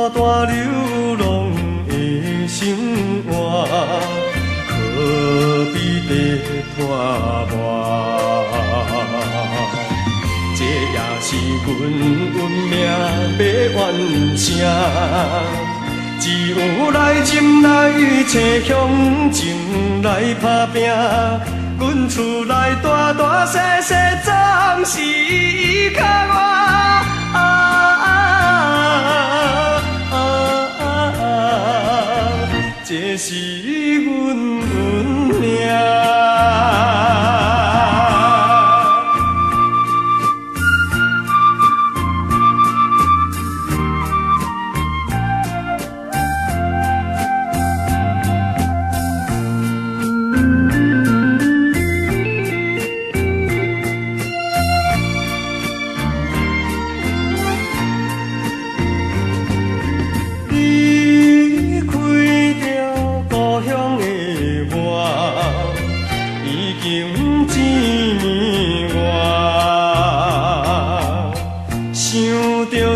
大流浪的生活，可比地拖磨。这也是阮运命要完成，只有来斟来找向前来打拼。阮厝内大大小小总是依靠我。这是阮运命。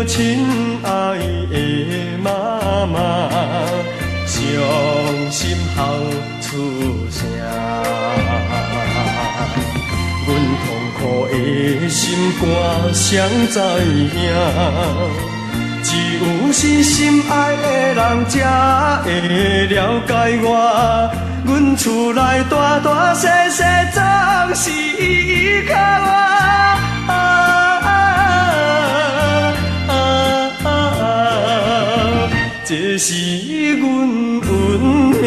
亲爱的妈妈，伤心哭出声，阮痛苦的心肝谁知影？只有是心爱的人才会了解我。阮厝内大大小小总是依靠我。这是阮运命。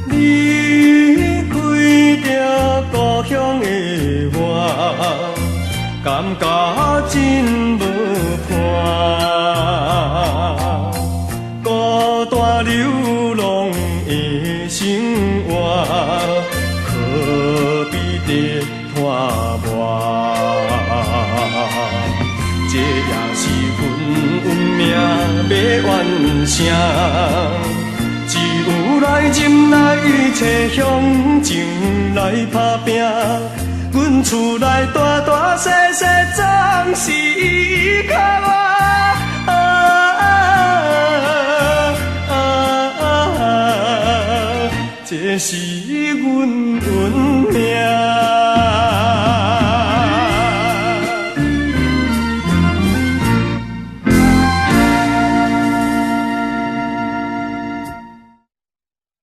离开着故乡的我，感觉真无孤单流浪的生活，可比地拖磨。这也是阮运命要完成，只有来斟来找向前来打拼。阮厝内大大小小总是依靠我。这是阮